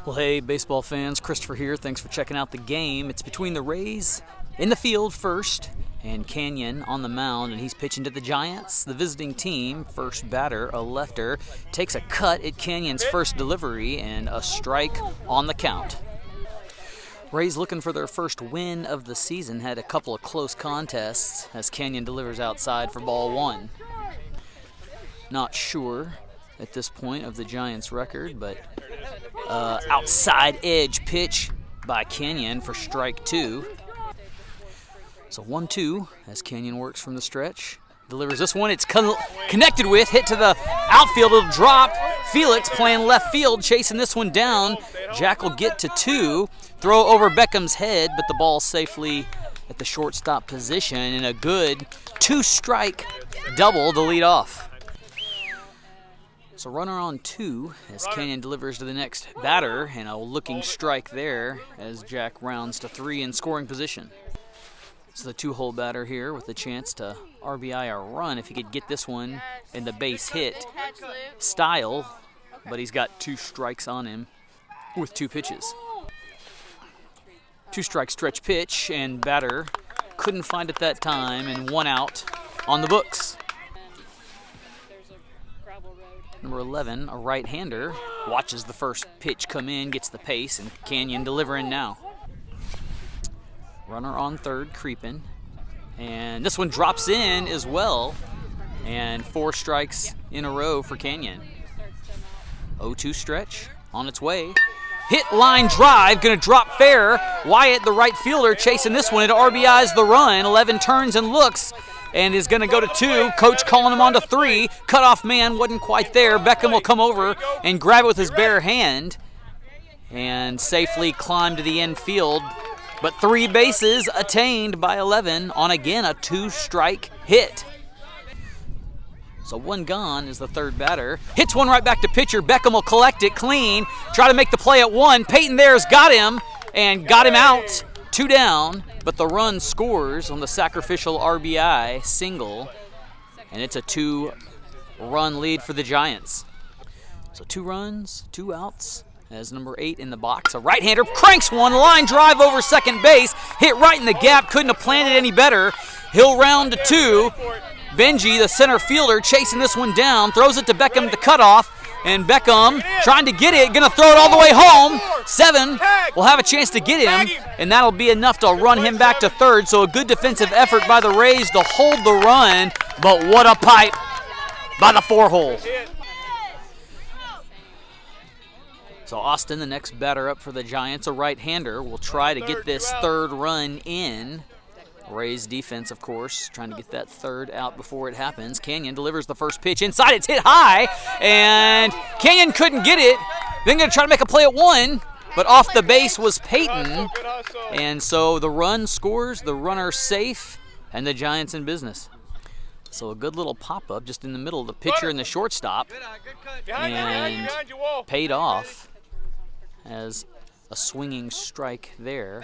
Well, hey, baseball fans, Christopher here. Thanks for checking out the game. It's between the Rays in the field first and Canyon on the mound, and he's pitching to the Giants. The visiting team, first batter, a lefter, takes a cut at Canyon's first delivery and a strike on the count. Rays looking for their first win of the season, had a couple of close contests as Canyon delivers outside for ball one. Not sure at this point of the Giants' record, but outside edge pitch by Canyon for strike two. So 1-2 as Canyon works from the stretch. Delivers this one. It's connected with, hit to the outfield. It'll drop. Felix playing left field, chasing this one down. Jack will get to two. Throw over Beckham's head, but the ball safely at the shortstop position, and a good two-strike double to lead off. So runner on two as Canyon delivers to the next batter, and a looking strike there as Jack rounds to three in scoring position. So the two-hole batter here with a chance to RBI a run if he could get this one in the base hit style, but he's got two strikes on him with two pitches. Two-strike stretch pitch, and batter couldn't find it that time, and one out on the books. Number 11, a right-hander, watches the first pitch come in, gets the pace, and Canyon delivering now. Runner on third, creeping, and this one drops in as well, and four strikes in a row for Canyon. 0-2 stretch on its way. Hit line drive, gonna drop fair. Wyatt, the right fielder, chasing this one. It RBIs the run. 11 turns and looks, and is gonna go to two. Coach calling him on to three. Cutoff man wasn't quite there. Beckham will come over and grab it with his bare hand and safely climb to the infield. But three bases attained by 11 on, again, a two-strike hit. So one gone is the third batter. Hits one right back to pitcher. Beckham will collect it clean. Try to make the play at one. Peyton there's got him and got him out. Two down, but the run scores on the sacrificial RBI single, and it's a two-run lead for the Giants. So 2 runs, 2 outs. As number 8 in the box, a right-hander cranks one, line drive over second base, hit right in the gap, couldn't have planted any better. He'll round to 2. Benji, the center fielder, chasing this one down, throws it to Beckham to cutoff, and Beckham trying to get it, gonna throw it all the way home. 7 will have a chance to get him, and that'll be enough to run him back to third. So a good defensive effort by the Rays to hold the run, but what a pipe by the 4-hole. So Austin, the next batter up for the Giants, a right-hander, will try to get this third run in. Rays defense, of course, trying to get that third out before it happens. Canyon delivers the first pitch inside. It's hit high, and Canyon couldn't get it. Then going to try to make a play at one, but off the base was Peyton. And so the run scores, the runner safe, and the Giants in business. So a good little pop-up just in the middle of the pitcher and the shortstop, and paid off as a swinging strike there.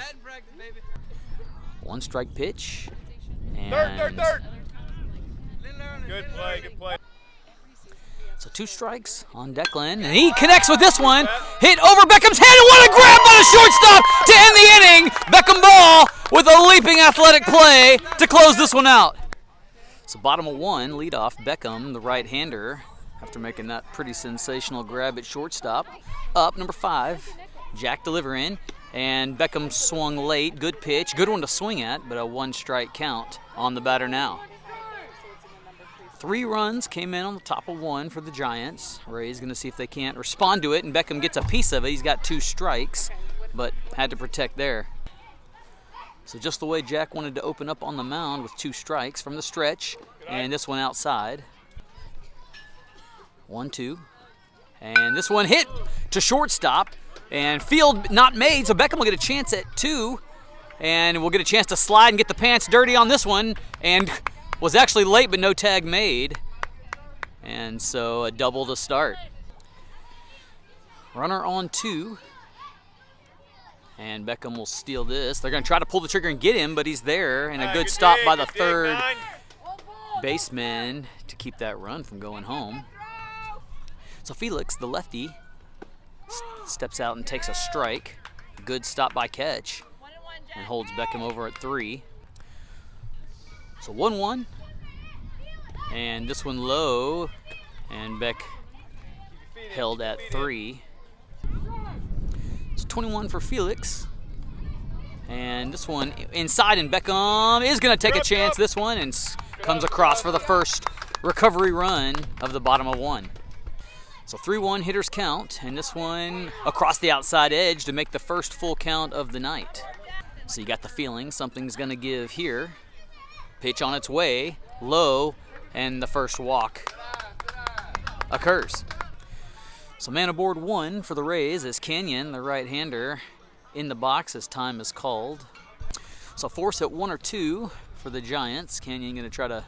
1-strike pitch, and Good play. So 2 strikes on Declan, and he connects with this one. Hit over Beckham's head, and what a grab by the shortstop to end the inning. Beckham ball with a leaping athletic play to close this one out. So bottom of 1, leadoff Beckham, the right-hander, after making that pretty sensational grab at shortstop. Up, number 5, Jack delivering, and Beckham swung late. Good pitch, good one to swing at, but a 1-strike count on the batter now. 3 runs came in on the top of 1 for the Giants. Rays going to see if they can't respond to it, and Beckham gets a piece of it. He's got 2 strikes, but had to protect there. So just the way Jack wanted to open up on the mound with 2 strikes from the stretch, and this one outside. 1-2, and this one hit to shortstop, and field not made, so Beckham will get a chance at 2, and we'll get a chance to slide and get the pants dirty on this one, and was actually late, but no tag made, and so a double to start. Runner on 2. And Beckham will steal this. They're going to try to pull the trigger and get him, but he's there. And a good stop by the third baseman to keep that run from going home. So Felix, the lefty, steps out and takes a strike. Good stop by catch and holds Beckham over at 3. So 1-1. And this one low, and Beck held at 3. It's 21 for Felix. And this one inside, and Beckham is going to take a chance this one and comes across for the first recovery run of the bottom of 1. So 3-1 hitters count, and this one across the outside edge to make the first full count of the night. So you got the feeling something's going to give here. Pitch on its way, low, and the first walk occurs. So man aboard 1 for the Rays is Canyon, the right-hander, in the box as time is called. So force at 1 or 2 for the Giants. Canyon going to try to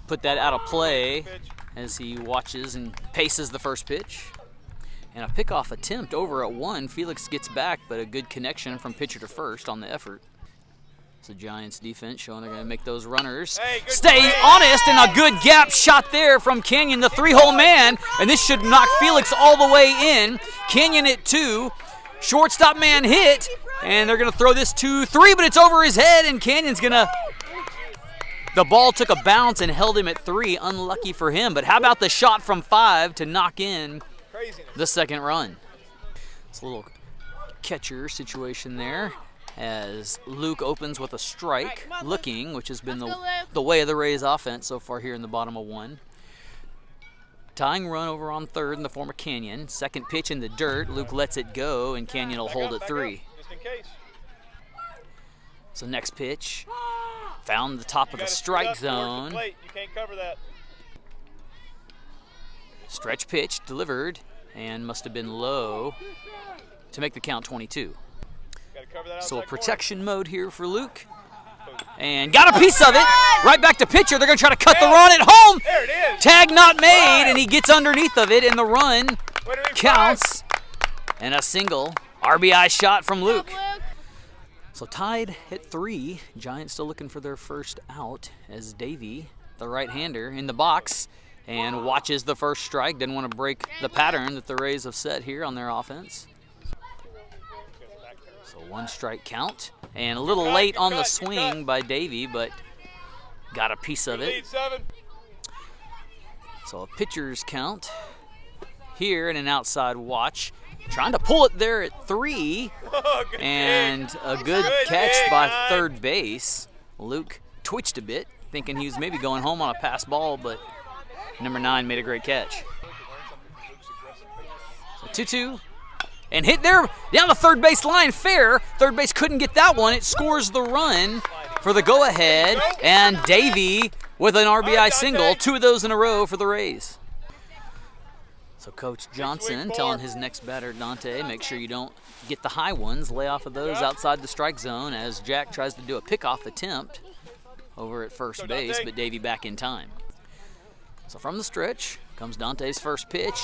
put that out of play as he watches and paces the first pitch. And a pickoff attempt over at 1. Felix gets back, but a good connection from pitcher to first on the effort. So Giants defense showing they're going to make those runners stay honest, and a good gap shot there from Canyon, the 3-hole man, and this should knock Felix all the way in. Canyon at 2, shortstop man hit, and they're going to throw this 2-3, but it's over his head, and Canyon's going to... The ball took a bounce and held him at 3, unlucky for him, but how about the shot from 5 to knock in the second run? It's a little catcher situation there, as Luke opens with a strike, looking, which has been the way of the Rays offense so far here in the bottom of 1. Tying run over on 3rd in the form of Canyon. Second pitch in the dirt. Luke lets it go, and Canyon will hold at 3. So next pitch, found the top of the strike zone. You can't cover that. Stretch pitch delivered, and must have been low to make the count 22. So a protection mode here for Luke. And got a piece of it. Right back to pitcher. They're going to try to cut the run at home. There it is. Tag not made, and he gets underneath of it, and the run counts. And a single RBI shot from Luke. So tied at 3. Giants still looking for their first out as Davey, the right-hander, in the box and watches the first strike. Didn't want to break the pattern that the Rays have set here on their offense. So 1 strike count, and a little late on the swing by Davey, but got a piece of it. So a pitcher's count here and an outside watch. Trying to pull it there at 3, and a good catch by third base. Luke twitched a bit, thinking he was maybe going home on a pass ball, but number 9 made a great catch. So 2-2. And hit there down the third base line, fair. Third base couldn't get that one. It scores the run for the go-ahead, and Davey with an RBI single. 2 of those in a row for the Rays. So Coach Johnson telling his next batter, Dante, make sure you don't get the high ones. Lay off of those outside the strike zone as Jack tries to do a pickoff attempt over at first base, but Davey back in time. So from the stretch comes Dante's first pitch.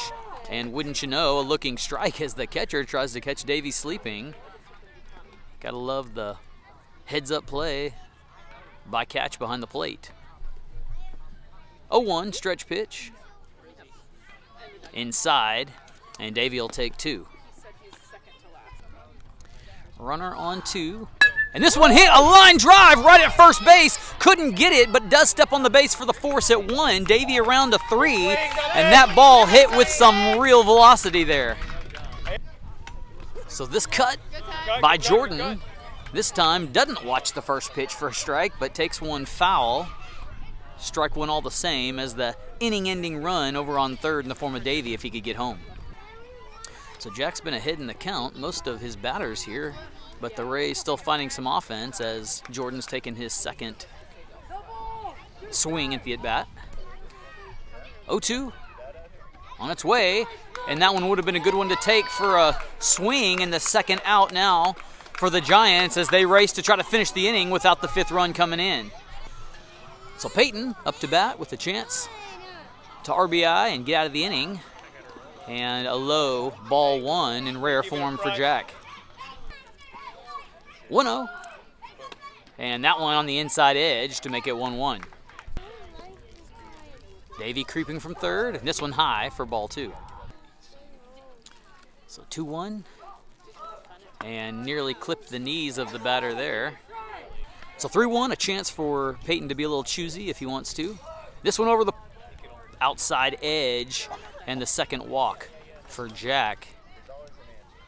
And wouldn't you know, a looking strike as the catcher tries to catch Davey sleeping. Gotta love the heads-up play by catch behind the plate. 0-1 stretch pitch. Inside, and Davey will take 2. Runner on 2. And this one hit a line drive right at first base. Couldn't get it, but does step on the base for the force at 1. Davey around to 3, and that ball hit with some real velocity there. So this cut by Jordan, this time doesn't watch the first pitch for a strike, but takes 1 foul. Strike 1 all the same as the inning-ending run over on 3rd in the form of Davey if he could get home. So Jack's been ahead in the count, most of his batters here, but the Rays still finding some offense as Jordan's taken his second swing at the at-bat. 0-2 on its way, and that one would have been a good one to take for a swing, and the second out now for the Giants as they race to try to finish the inning without the 5th run coming in. So Peyton up to bat with a chance to RBI and get out of the inning, and a low ball 1 in rare form for Jack. 1-0, and that one on the inside edge to make it 1-1. Davey creeping from 3rd, and this one high for ball 2. So 2-1, and nearly clipped the knees of the batter there. So 3-1, a chance for Peyton to be a little choosy if he wants to. This one over the outside edge, and the second walk for Jack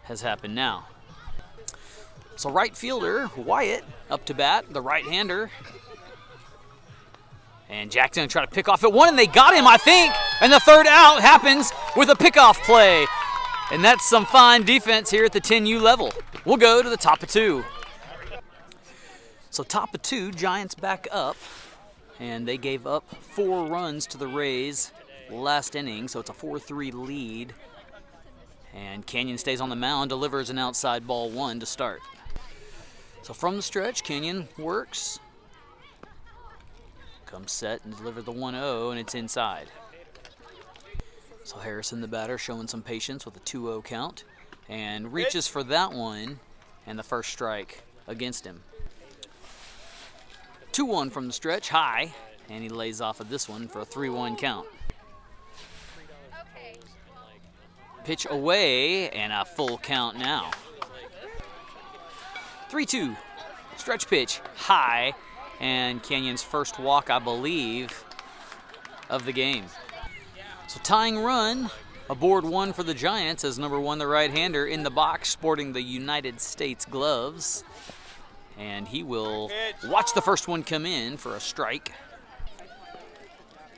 has happened now. So right fielder Wyatt up to bat, the right-hander. And Jack's gonna try to pick off at one, and they got him, I think. And the third out happens with a pickoff play. And that's some fine defense here at the 10U level. We'll go to the top of 2. So top of 2, Giants back up. And they gave up 4 runs to the Rays last inning, so it's a 4-3 lead. And Canyon stays on the mound, delivers an outside ball 1 to start. So from the stretch, Canyon works. Comes set and delivers the 1-0, and it's inside. So Harrison, the batter, showing some patience with a 2-0 count, and reaches for that one, and the first strike against him. 2-1 from the stretch, high, and he lays off of this one for a 3-1 count. Pitch away, and a full count now. 3-2, stretch pitch, high, and Canyon's first walk, I believe, of the game. So tying run, aboard 1 for the Giants as number 1, the right-hander, in the box sporting the United States gloves. And he will watch the first one come in for a strike.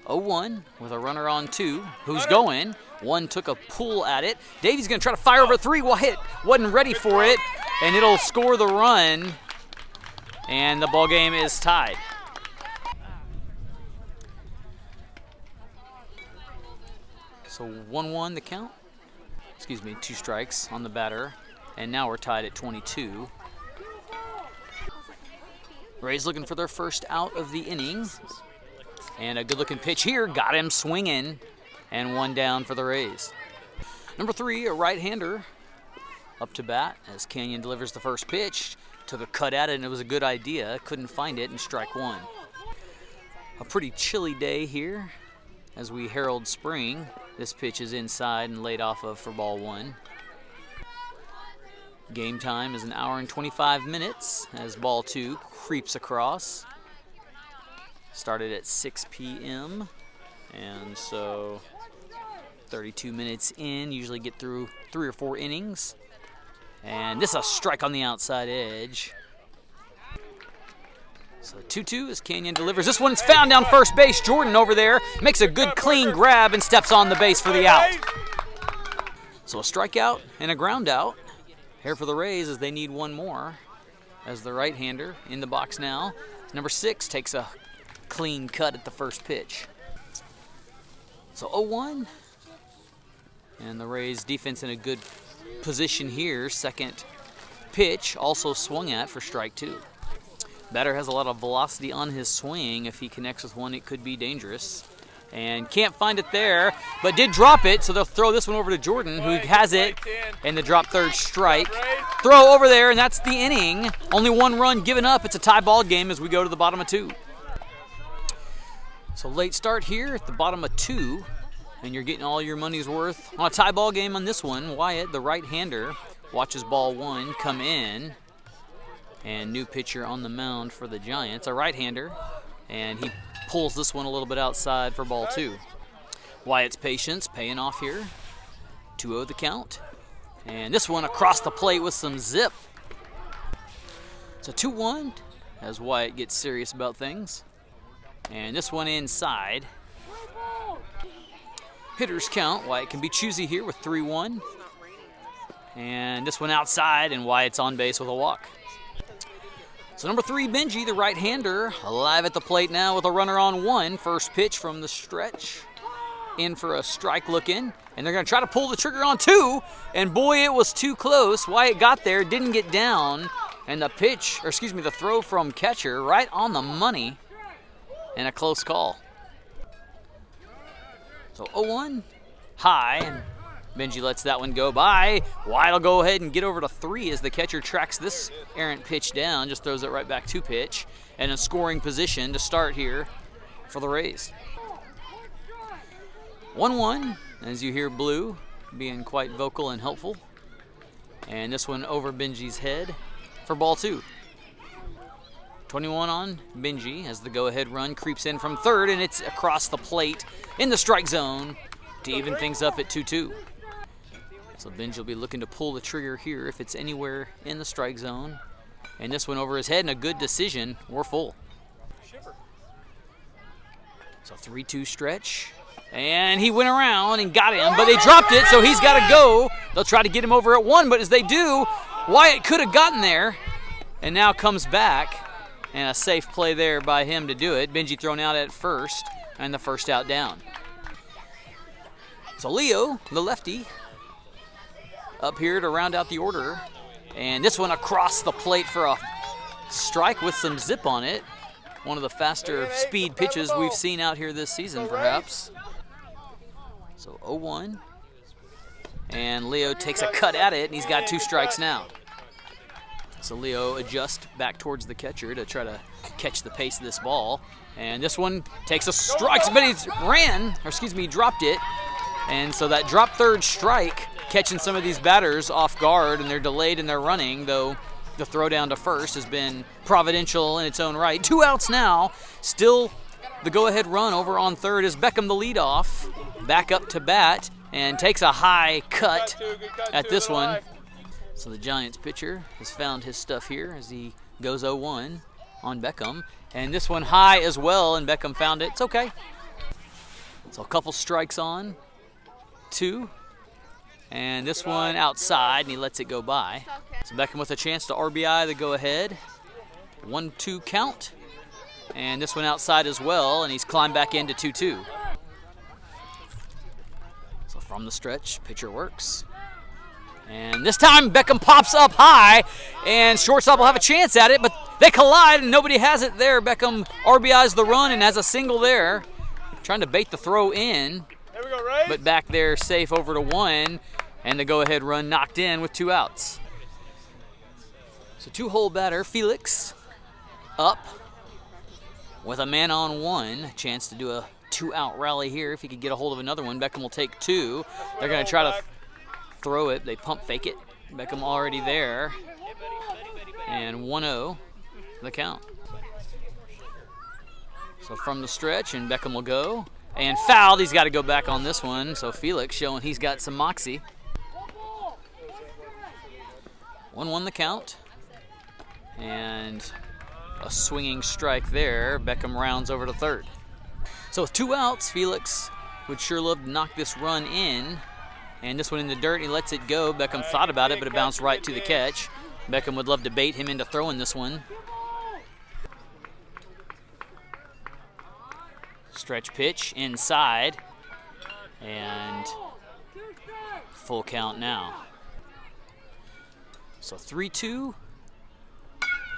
0-1 with a runner on 2. Who's going? 1 took a pull at it. Davies going to try to fire over 3. Hit. Wasn't ready for it, and it'll score the run. And the ball game is tied. So 1-1 the count. 2 strikes on the batter. And now we're tied at 22. Rays looking for their first out of the inning. And a good-looking pitch here. Got him swinging. And 1 down for the Rays. Number 3, a right-hander up to bat as Canyon delivers the first pitch. Took a cut at it, and it was a good idea. Couldn't find it, and strike 1. A pretty chilly day here as we herald spring. This pitch is inside and laid off of for ball 1. Game time is 1 hour and 25 minutes as ball 2 creeps across. Started at 6 p.m. and so 32 minutes in, usually get through 3 or 4 innings. And this is a strike on the outside edge. So 2-2 as Canyon delivers. This one's found down first base. Jordan over there makes a good clean grab and steps on the base for the out. So a strikeout and a ground out here for the Rays as they need 1 more. As the right-hander in the box now. Number 6 takes a clean cut at the first pitch. So 0-1. And the Rays defense in a good position here. Second pitch also swung at for strike 2. Batter has a lot of velocity on his swing. If he connects with one, it could be dangerous. And can't find it there, but did drop it, so they'll throw this one over to Jordan, who has it, and the drop third strike. Throw over there, and that's the inning. Only 1 run given up. It's a tie ball game as we go to the bottom of 2. So late start here at the bottom of 2. And you're getting all your money's worth on a tie ball game on this one. Wyatt, the right-hander, watches ball 1 come in. And new pitcher on the mound for the Giants, a right-hander. And he pulls this one a little bit outside for ball 2. Wyatt's patience paying off here. 2-0 the count. And this one across the plate with some zip. So 2-1 as Wyatt gets serious about things. And this one inside. Hitters count. Wyatt can be choosy here with 3-1. And this one outside, and Wyatt's on base with a walk. So number 3, Benji, the right-hander, alive at the plate now with a runner on 1. First pitch from the stretch. In for a strike looking. And they're going to try to pull the trigger on 2. And boy, it was too close. Wyatt got there, didn't get down. And the the throw from catcher right on the money. And a close call. So 0-1, high, and Benji lets that one go by. Wyatt will go ahead and get over to 3 as the catcher tracks this errant pitch down, just throws it right back to pitch, and a scoring position to start here for the Rays. 1-1, as you hear Blue being quite vocal and helpful And this one over Benji's head for ball 2. 21 on Benji as the go-ahead run creeps in from third, and it's across the plate in the strike zone to even things up at 2-2. So Benji will be looking to pull the trigger here if it's anywhere in the strike zone. And this one over his head, and a good decision. We're full. So 3-2 stretch. And he went around and got him, but they dropped it, so he's got to go. They'll try to get him over at 1, but as they do, Wyatt could have gotten there and now comes back. And a safe play there by him to do it. Benji thrown out at first, and the first out down. So Leo, the lefty, up here to round out the order. And this one across the plate for a strike with some zip on it. One of the faster speed pitches we've seen out here this season, perhaps. So 0-1. And Leo takes a cut at it, and he's got 2 strikes now. So Leo adjusts back towards the catcher to try to catch the pace of this ball. And this one takes a strike, but he dropped it. And so that drop third strike, catching some of these batters off guard, and they're delayed in their running, though the throw down to first has been providential in its own right. 2 outs now. Still the go-ahead run over on third is Beckham the leadoff. Back up to bat and takes a high cut at this one. So the Giants pitcher has found his stuff here as he goes 0-1 on Beckham. And this one high as well, and Beckham found it. It's okay. So a couple strikes on 2. And this one outside, and he lets it go by. So Beckham with a chance to RBI the go-ahead. 1-2 count. And this one outside as well, and he's climbed back into 2-2. So from the stretch, pitcher works. And this time Beckham pops up high, and shortstop will have a chance at it, but they collide and nobody has it there. Beckham RBIs the run and has a single there. Trying to bait the throw in, but back there safe over to 1, and the go-ahead run knocked in with 2 outs. So 2-hole batter, Felix, up with a man on 1. Chance to do a 2-out rally here if he could get a hold of another one. Beckham will take 2. They're going to try to throw it. They pump fake it. Beckham already there. And 1-0 the count. So from the stretch, and Beckham will go. And fouled. He's got to go back on this one. So Felix showing he's got some moxie. 1-1 the count. And a swinging strike there. Beckham rounds over to third. So with 2 outs, Felix would sure love to knock this run in. And this one in the dirt, he lets it go. Beckham thought about it, but it bounced right to the catch. Beckham would love to bait him into throwing this one. Stretch pitch inside. And full count now. So 3-2.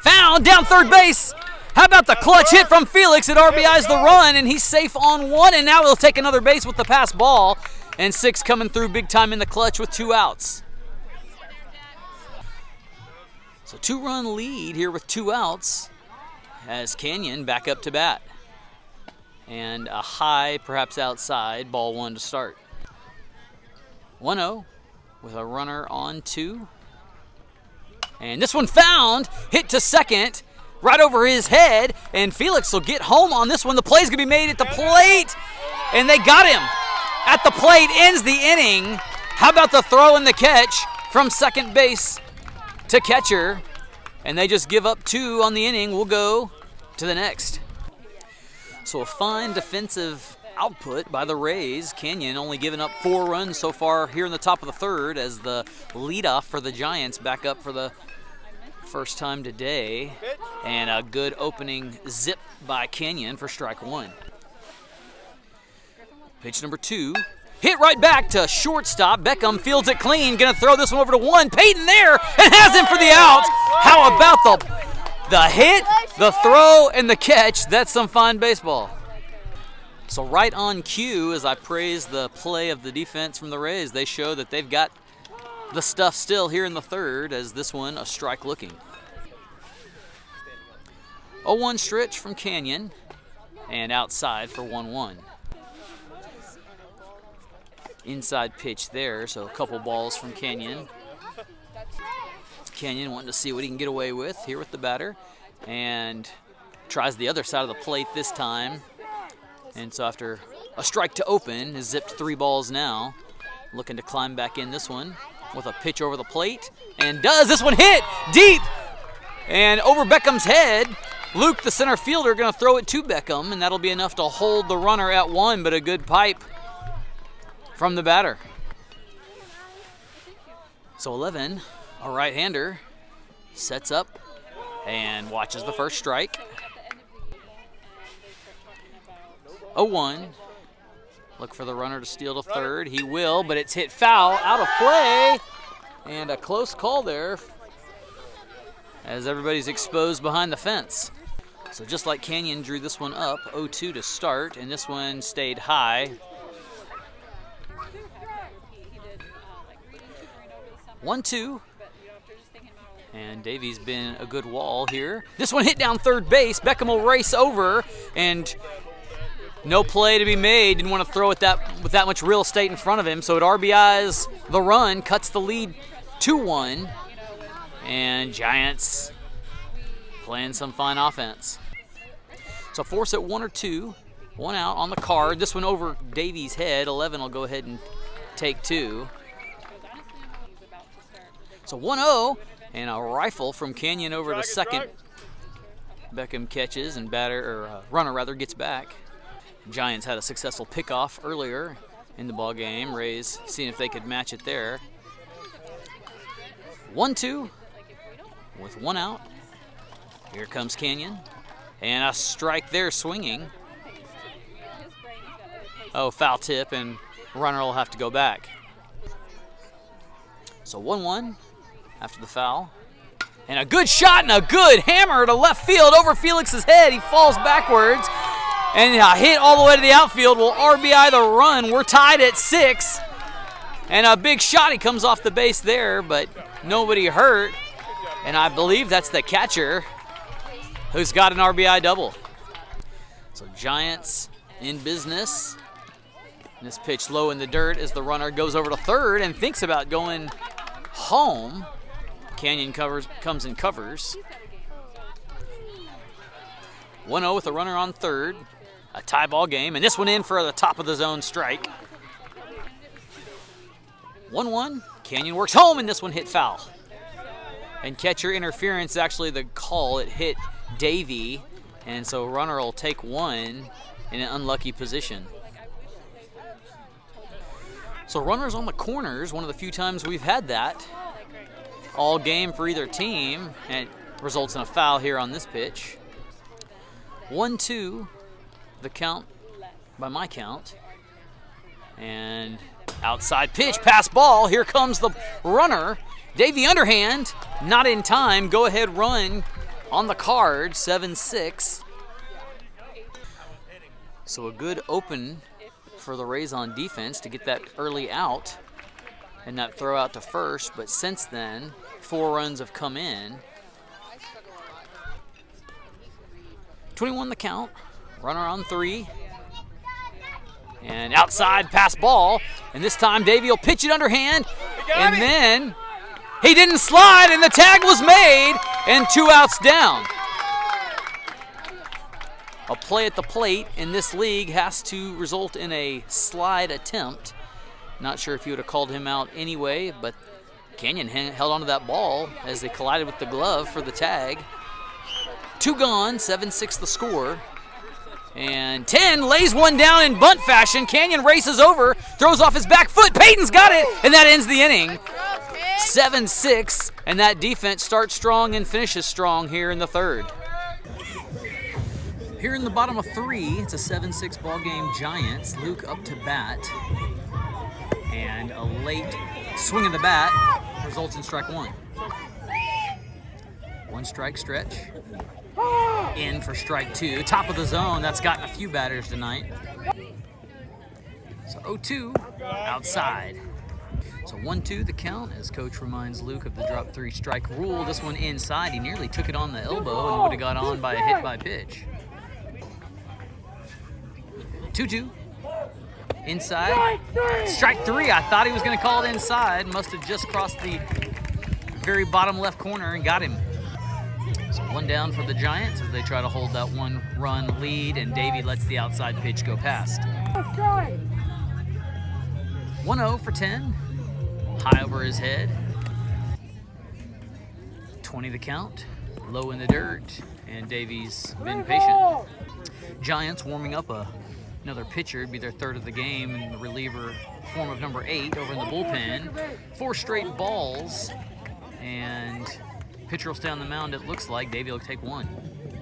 Found down third base. How about the clutch hit from Felix? It RBIs the run, and he's safe on 1, and now he'll take another base with the pass ball. And 6 coming through big time in the clutch with 2 outs. So 2-run lead here with 2 outs as Canyon back up to bat. And a high, perhaps outside, ball 1 to start. 1-0 with a runner on 2. And this one found, hit to second, right over his head, and Felix will get home on this one. The play's going to be made at the plate, and they got him. At the plate, ends the inning. How about the throw and the catch from second base to catcher? And they just give up 2 on the inning. We'll go to the next. So a fine defensive output by the Rays. Canyon only giving up 4 runs so far here in the top of the third as the leadoff for the Giants back up for the first time today. And a good opening zip by Canyon for strike 1. Pitch number 2, hit right back to shortstop. Beckham fields it clean, gonna throw this one over to 1. Peyton there, and has him for the out. How about the hit, the throw, and the catch? That's some fine baseball. So right on cue, as I praise the play of the defense from the Rays, they show that they've got the stuff still here in the third, as this one a strike looking. 0-1 stretch from Canyon, and outside for 1-1. Inside pitch there, so a couple balls from Canyon. Canyon wanting to see what he can get away with here with the batter, and tries the other side of the plate this time. And so after a strike to open, is zipped 3 balls now. Looking to climb back in this one with a pitch over the plate, and does. This one hit deep and over Beckham's head. Luke, the center fielder, going to throw it to Beckham, and that'll be enough to hold the runner at 1, but a good pipe from the batter. So 11, a right-hander, sets up and watches the first strike. 0-1. Look for the runner to steal to third. He will, but it's hit foul, out of play. And a close call there as everybody's exposed behind the fence. So just like Canyon drew this one up, 0-2 to start, and this one stayed high. 1-2. And Davies been a good wall here. This one hit down third base. Beckham will race over, and no play to be made. Didn't want to throw it with that much real estate in front of him. So it RBIs the run, cuts the lead 2-1. And Giants playing some fine offense. So force at 1 or 2. 1 out on the card. This one over Davies' head. 11 will go ahead and take 2. So 1-0, and a rifle from Canyon over to second. Beckham catches, and runner gets back. Giants had a successful pickoff earlier in the ball game. Rays seeing if they could match it there. 1-2 with 1 out. Here comes Canyon, and a strike there swinging. Oh, foul tip, and runner will have to go back. So 1-1 after the foul. And a good shot and a good hammer to left field over Felix's head. He falls backwards. And a hit all the way to the outfield will RBI the run. We're tied at 6. And a big shot. He comes off the base there, but nobody hurt. And I believe that's the catcher who's got an RBI double. So Giants in business. And this pitch low in the dirt as the runner goes over to third and thinks about going home. Canyon comes and covers. 1-0 with a runner on third. A tie ball game, and this one in for the top of the zone strike. 1-1. Canyon works home, and this one hit foul. And catcher interference, actually the call. It hit Davey, and so runner will take 1 in an unlucky position. So runners on the corners, one of the few times we've had that all game for either team, and it results in a foul here on this pitch. 1-2, the count by my count. And outside pitch, pass ball. Here comes the runner. Davey underhand, not in time. Go ahead run on the card, 7-6. So a good open for the Rays on defense to get that early out and that throw out to first. But since then, 4 runs have come in. 21 the count. Runner on 3. And outside pass ball. And this time Davey will pitch it underhand. And then he didn't slide, and the tag was made, and 2 outs down. A play at the plate in this league has to result in a slide attempt. Not sure if you would have called him out anyway, but Canyon held onto that ball as they collided with the glove for the tag. 2 gone, 7-6 the score. And 10 lays one down in bunt fashion. Canyon races over, throws off his back foot. Payton's got it, and that ends the inning. 7-6, and that defense starts strong and finishes strong here in the third. Here in the bottom of 3, it's a 7-6 ball game. Giants. Luke up to bat. And a late swing of the bat results in strike 1. 1 strike stretch. In for strike 2. Top of the zone. That's gotten a few batters tonight. So 0-2 outside. So 1-2 the count as coach reminds Luke of the drop 3 strike rule. This one inside. He nearly took it on the elbow and would have got on by a hit by pitch. 2-2. Inside. Strike 3. I thought he was going to call it inside. Must have just crossed the very bottom left corner and got him. So one down for the Giants as they try to hold that 1-run lead, and Davey lets the outside pitch go past. 1-0 for 10. High over his head. 20 the count. Low in the dirt, and Davey's been patient. Giants warming up another pitcher. It'd be their third of the game in the reliever form of number 8 over in the bullpen. 4 straight balls, and pitcher will stay on the mound, it looks like. Davey will take one.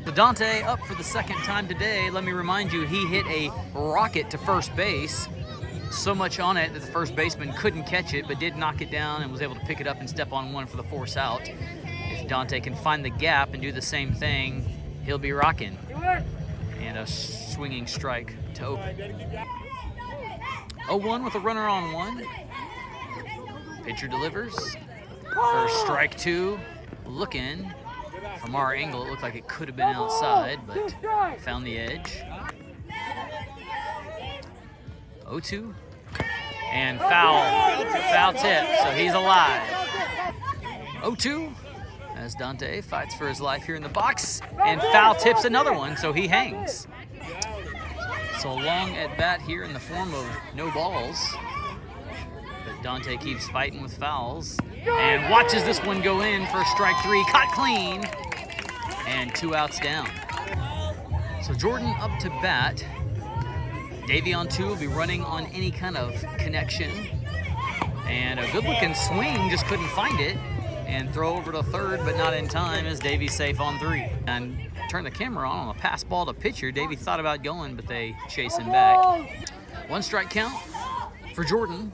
So Dante up for the second time today. Let me remind you, he hit a rocket to first base. So much on it that the first baseman couldn't catch it, but did knock it down and was able to pick it up and step on one for the force out. If Dante can find the gap and do the same thing, he'll be rocking. And a swinging strike to open. 0-1 with a runner on 1. Pitcher delivers. First strike 2. Looking. From our angle, it looked like it could have been outside, but found the edge. 0-2. And foul tip, so he's alive. 0-2. As Dante fights for his life here in the box, and foul tips another one, so he hangs. So long at bat here in the form of no balls, but Dante keeps fighting with fouls and watches this one go in for strike 3, caught clean, and 2 outs down. So Jordan up to bat. Davey on 2 will be running on any kind of connection, and a good-looking swing, just couldn't find it. And throw over to third, but not in time, as Davey's safe on 3. And turn the camera on a pass ball to pitcher. Davey thought about going, but they chase him back. 1 strike count for Jordan.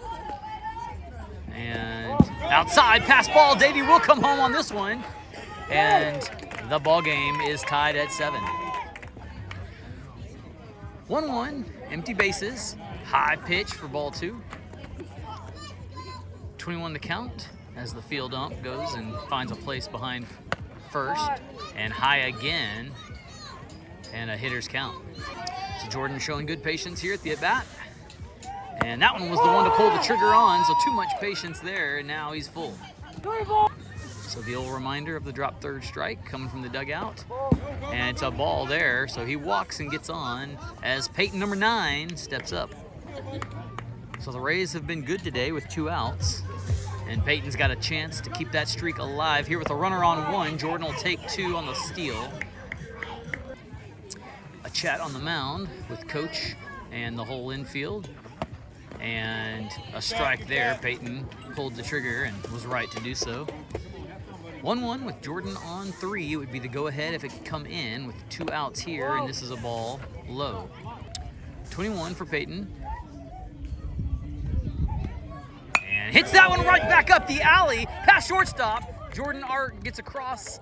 And outside, pass ball. Davey will come home on this one. And the ball game is tied at 7. 1-1, empty bases. High pitch for ball 2. 21 to count, as the field ump goes and finds a place behind first, and high again, and a hitter's count. So Jordan showing good patience here at the at-bat, and that one was the one to pull the trigger on, so too much patience there, and now he's full. So the old reminder of the drop third strike coming from the dugout, and it's a ball there, so he walks and gets on as Peyton, number 9, steps up. So the Rays have been good today with 2 outs. And Peyton's got a chance to keep that streak alive here with a runner on 1. Jordan will take 2 on the steal. A chat on the mound with coach and the whole infield. And a strike there. Peyton pulled the trigger and was right to do so. 1-1 with Jordan on 3 would be the go-ahead if it could come in with 2 outs here, and this is a ball low. 21 for Peyton. Hits that one right back up the alley, past shortstop. Jordan Art gets across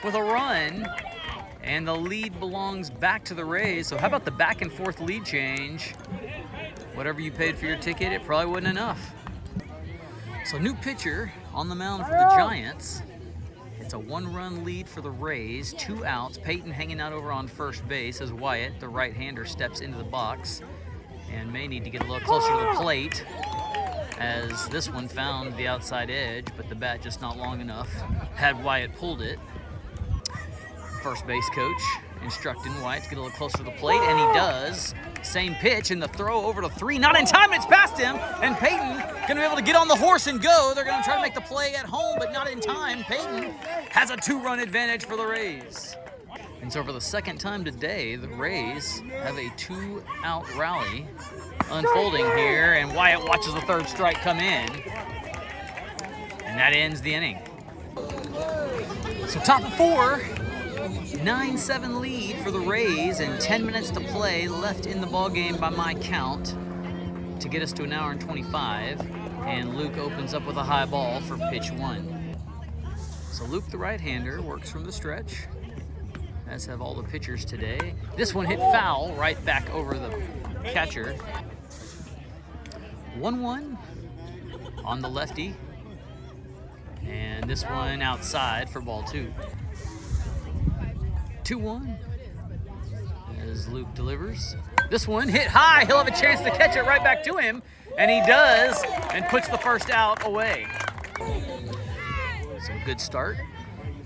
with a run, and the lead belongs back to the Rays. So how about the back and forth lead change? Whatever you paid for your ticket, it probably wasn't enough. So new pitcher on the mound for the Giants. It's a 1-run lead for the Rays, 2 outs. Peyton hanging out over on first base as Wyatt, the right-hander, steps into the box and may need to get a little closer to the plate, as this one found the outside edge, but the bat just not long enough. Had Wyatt pulled it. First base coach instructing Wyatt to get a little closer to the plate, and he does. Same pitch, and the throw over to 3, not in time, it's past him, and Peyton gonna be able to get on the horse and go. They're gonna try to make the play at home, but not in time. Peyton has a 2-run advantage for the Rays. And so for the second time today, the Rays have a 2-out rally unfolding here, and Wyatt watches the third strike come in, and that ends the inning. So top of 4, 9-7 lead for the Rays, and 10 minutes to play left in the ball game by my count to get us to 1 hour and 25, and Luke opens up with a high ball for pitch 1. So Luke, the right-hander, works from the stretch, as have all the pitchers today. This one hit foul right back over the catcher. 1-1 on the lefty, and this one outside for ball 2. 2-1 as Luke delivers. This one hit high. He'll have a chance to catch it right back to him, and he does, and puts the first out away. So a good start.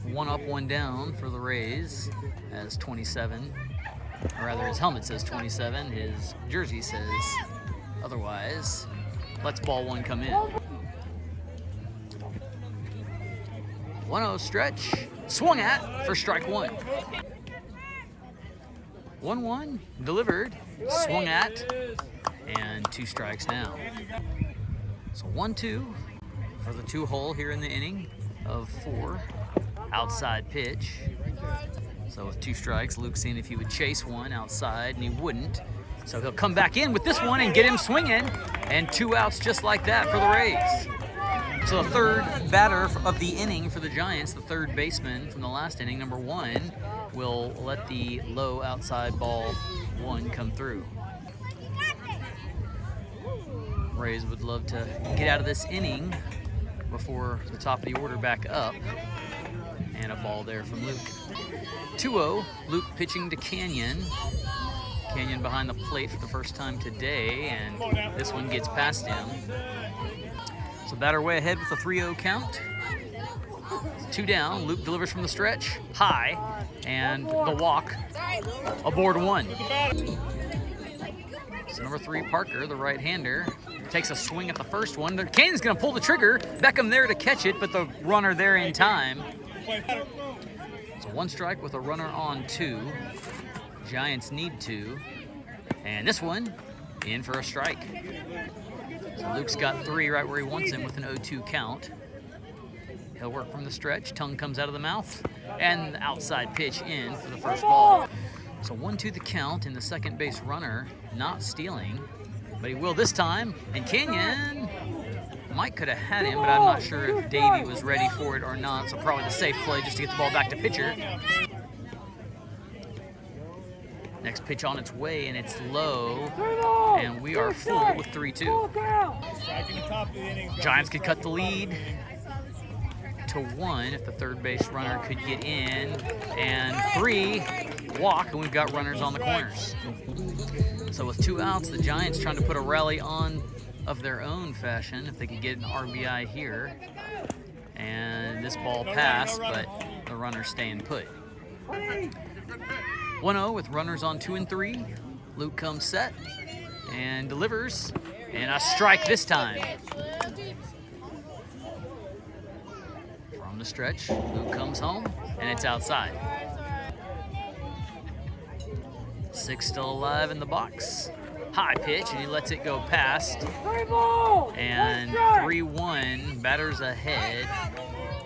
1 up, 1 down for the Rays as 27, or rather his helmet says 27, his jersey says otherwise. Let's ball 1 come in. 1-0 stretch, swung at for strike 1. 1-1 delivered, swung at, and 2 strikes now. So 1-2 for the 2-hole here in the inning of 4. Outside pitch. So with 2 strikes, Luke's seeing if he would chase one outside, and he wouldn't. So he'll come back in with this one and get him swinging, and 2 outs just like that for the Rays. So the third batter of the inning for the Giants, the third baseman from the last inning, number 1, will let the low outside ball 1 come through. Rays would love to get out of this inning before the top of the order back up. And a ball there from Luke. 2-0, Luke pitching to Canyon. Canyon behind the plate for the first time today, and this one gets past him. So batter way ahead with a 3-0 count. 2 down, Luke delivers from the stretch, high, and the walk, aboard 1. So number 3, Parker, the right-hander, takes a swing at the first one. Canyon's gonna pull the trigger, Beckham there to catch it, but the runner there in time. So 1 strike with a runner on 2. Giants need 2. And this one in for a strike. So Luke's got 3 right where he wants him with an 0-2 count. He'll work from the stretch. Tongue comes out of the mouth. And the outside pitch in for the first ball. So 1-2 the count, and the second base runner not stealing. But he will this time. And Canyon Mike could have had him, but I'm not sure if Davey was ready for it or not, so probably the safe play just to get the ball back to pitcher. Next pitch on its way, and it's low, and we are full with 3-2. Giants could cut the lead to 1 if the third base runner could get in, and 3 walk, and we've got runners on the corners. So with 2 outs, the Giants trying to put a rally on of their own fashion if they could get an RBI here. And this ball passed, but the runner's staying put. 1-0 with runners on 2 and 3. Luke comes set and delivers, and a strike this time. From the stretch, Luke comes home, and it's outside. 6 still alive in the box. High pitch, and he lets it go past. And 3-1, batters ahead.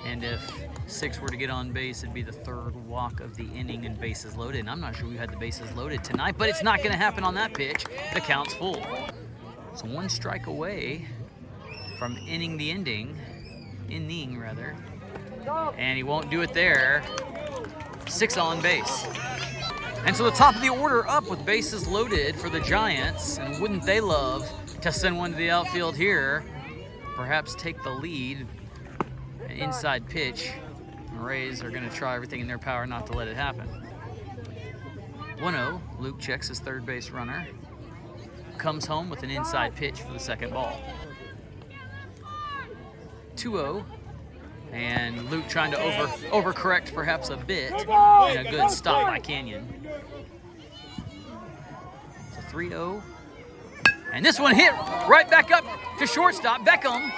And if 6 were to get on base, it'd be the 3rd walk of the inning and bases loaded. And I'm not sure we had the bases loaded tonight, but it's not going to happen on that pitch. The count's full. So 1 strike away from inning the inning, and he won't do it there. 6 on base. And so the top of the order up with bases loaded for the Giants, and wouldn't they love to send one to the outfield here, perhaps take the lead. An inside pitch. The Rays are going to try everything in their power not to let it happen. 1-0, Luke checks his third base runner, comes home with an inside pitch for the second ball. 2-0. And Luke trying to overcorrect perhaps a bit, and a good stop by Canyon. So 3-0. And this one hit right back up to shortstop. Beckham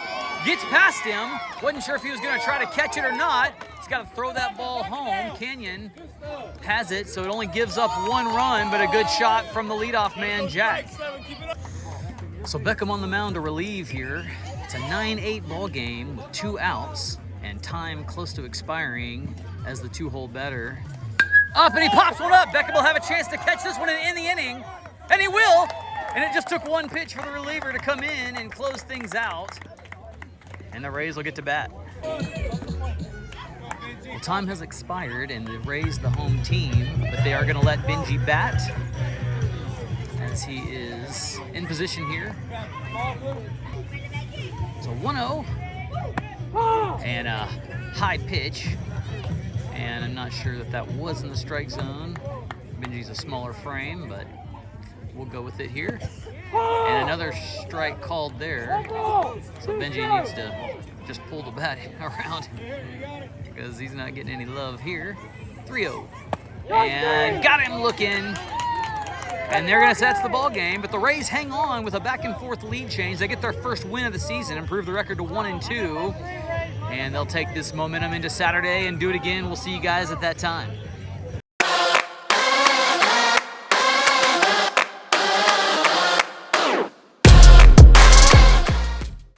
gets past him. Wasn't sure if he was going to try to catch it or not. He's got to throw that ball home. Canyon has it, so it only gives up 1 run, but a good shot from the leadoff man, Jack. So Beckham on the mound to relieve here. It's a 9-8 ball game with 2 outs. And time close to expiring as the 2-hole batter. Up, and he pops one up. Beckham will have a chance to catch this one in the inning, and he will. And it just took 1 pitch for the reliever to come in and close things out. And the Rays will get to bat. Well, time has expired, and the Rays, the home team, but they are going to let Benji bat as he is in position here. So 1-0. And a high pitch, and I'm not sure that was in the strike zone. Benji's a smaller frame, but we'll go with it here. And another strike called there, so Benji needs to just pulled the bat around because he's not getting any love here. 3-0. And got him looking. And they're going to set the ball game, but the Rays hang on with a back-and-forth lead change. They get their first win of the season, improve the record to 1-2, and they'll take this momentum into Saturday and do it again. We'll see you guys at that time.